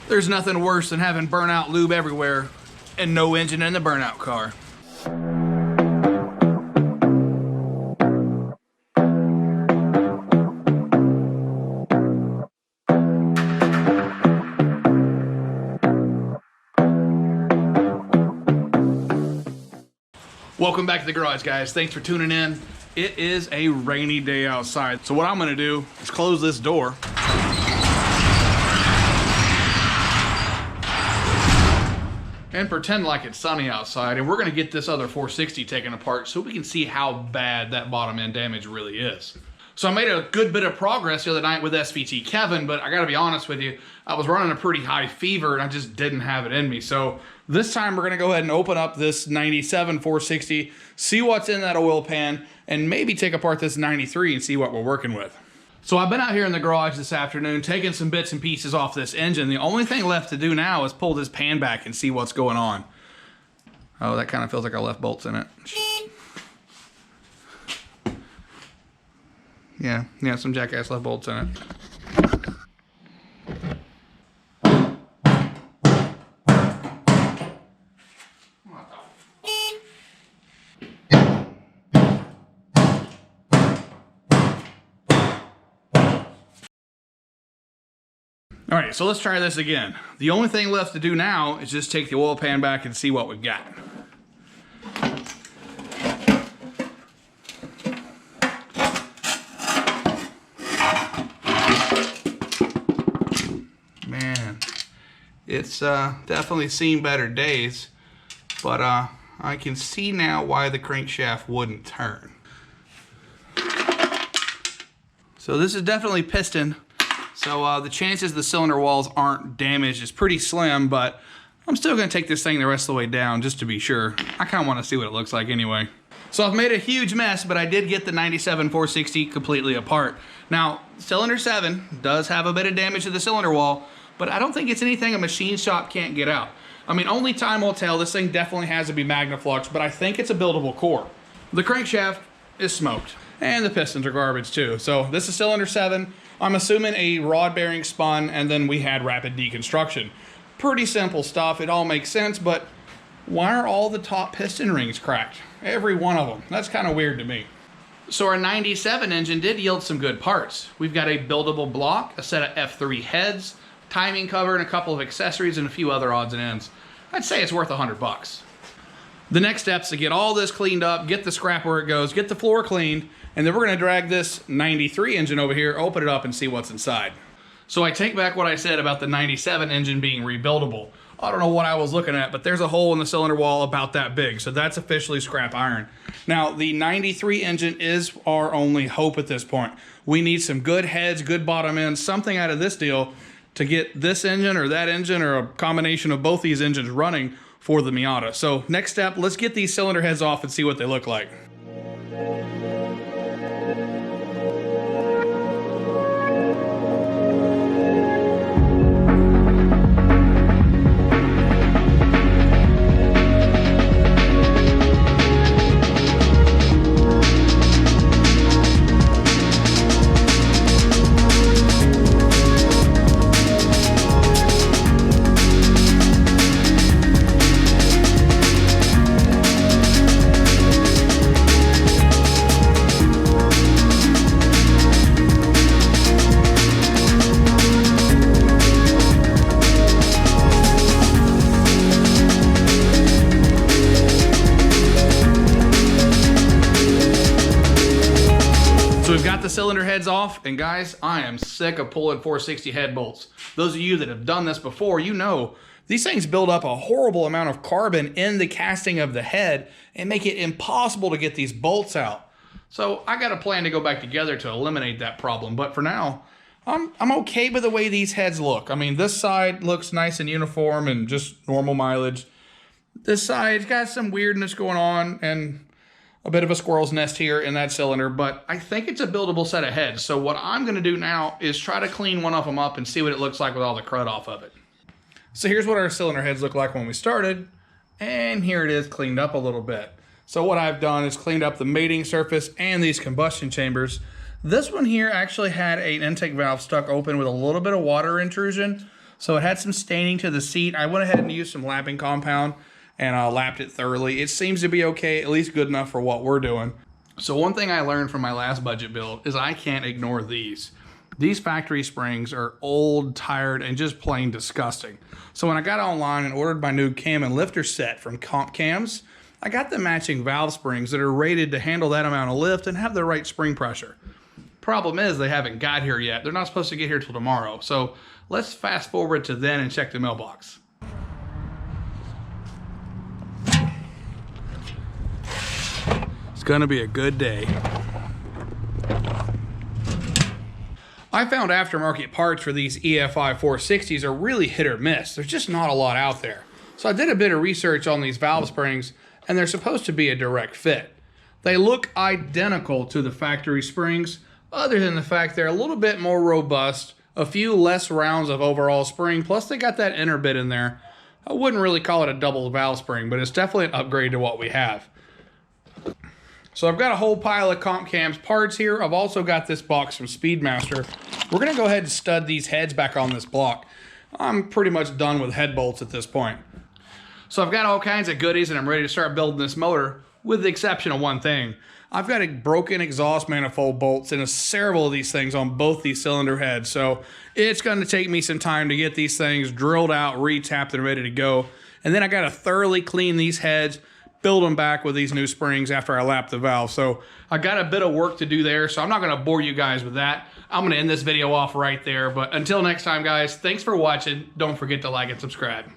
There's nothing worse than having burnout lube everywhere and no engine in the burnout car. Welcome back to the garage, guys. Thanks for tuning in. It is a rainy day outside. So what I'm gonna do is close this door. And pretend like it's sunny outside, and we're gonna get this other 460 taken apart so we can see how bad that bottom end damage really is. So I made a good bit of progress the other night with SVT Kevin, but I gotta be honest with you, I was running a pretty high fever and I just didn't have it in me. So this time we're gonna go ahead and open up this 97 460, see what's in that oil pan, and maybe take apart this 93 and see what we're working with. So I've been out here in the garage this afternoon taking some bits and pieces off this engine. The only thing left to do now is pull this pan back and see what's going on. Oh, that kind of feels like I left bolts in it. Yeah, some jackass left bolts in it. All right, so let's try this again. The only thing left to do now is just take the oil pan back and see what we've got. Man, it's definitely seen better days, but I can see now why the crankshaft wouldn't turn. So this is definitely piston. So the chances the cylinder walls aren't damaged is pretty slim, but I'm still gonna take this thing the rest of the way down just to be sure. I kinda wanna see what it looks like anyway. So I've made a huge mess, but I did get the 97 460 completely apart. Now, cylinder 7 does have a bit of damage to the cylinder wall, but I don't think it's anything a machine shop can't get out. I mean, only time will tell. This thing definitely has to be Magnaflux, but I think it's a buildable core. The crankshaft is smoked, and the pistons are garbage too. So this is cylinder 7. I'm assuming a rod bearing spun, and then we had rapid deconstruction. Pretty simple stuff, it all makes sense, but why are all the top piston rings cracked? Every one of them. That's kind of weird to me. So our 97 engine did yield some good parts. We've got a buildable block, a set of F3 heads, timing cover, and a couple of accessories, and a few other odds and ends. I'd say it's worth $100. The next step's to get all this cleaned up, get the scrap where it goes, get the floor cleaned, and then we're gonna drag this 93 engine over here, open it up, and see what's inside. So I take back what I said about the 97 engine being rebuildable. I don't know what I was looking at, but there's a hole in the cylinder wall about that big, so that's officially scrap iron. Now, the 93 engine is our only hope at this point. We need some good heads, good bottom ends, something out of this deal to get this engine or that engine or a combination of both these engines running for the Miata. So next step, let's get these cylinder heads off and see what they look like. We've got the cylinder heads off, and guys, I am sick of pulling 460 head bolts. Those of you that have done this before, you know these things build up a horrible amount of carbon in the casting of the head and make it impossible to get these bolts out. So I got a plan to go back together to eliminate that problem, but for now, I'm okay with the way these heads look. I mean, this side looks nice and uniform and just normal mileage. This side's got some weirdness going on and a bit of a squirrel's nest here in that cylinder, but I think it's a buildable set of heads. So what I'm gonna do now is try to clean one of them up and see what it looks like with all the crud off of it. So here's what our cylinder heads look like when we started, and here it is cleaned up a little bit. So what I've done is cleaned up the mating surface and these combustion chambers. This one here actually had an intake valve stuck open with a little bit of water intrusion. So it had some staining to the seat. I went ahead and used some lapping compound and lapped it thoroughly. It seems to be okay, at least good enough for what we're doing. So one thing I learned from my last budget build is I can't ignore these. These factory springs are old, tired, and just plain disgusting. So when I got online and ordered my new cam and lifter set from Comp Cams, I got the matching valve springs that are rated to handle that amount of lift and have the right spring pressure. Problem is they haven't got here yet. They're not supposed to get here till tomorrow. So let's fast forward to then and check the mailbox. It's gonna be a good day. I found aftermarket parts for these EFI 460s are really hit or miss. There's just not a lot out there. So I did a bit of research on these valve springs, and they're supposed to be a direct fit. They look identical to the factory springs, other than the fact they're a little bit more robust, a few less rounds of overall spring, plus they got that inner bit in there. I wouldn't really call it a double valve spring, but it's definitely an upgrade to what we have. So I've got a whole pile of Comp Cams parts here. I've also got this box from Speedmaster. We're gonna go ahead and stud these heads back on this block. I'm pretty much done with head bolts at this point. So I've got all kinds of goodies and I'm ready to start building this motor, with the exception of one thing. I've got a broken exhaust manifold bolts and several of these things on both these cylinder heads. So it's gonna take me some time to get these things drilled out, re-tapped and ready to go. And then I gotta thoroughly clean these heads, build them back with these new springs after I lap the valve. So I got a bit of work to do there, so I'm not gonna bore you guys with that. I'm gonna end this video off right there, but until next time guys, thanks for watching. Don't forget to like and subscribe.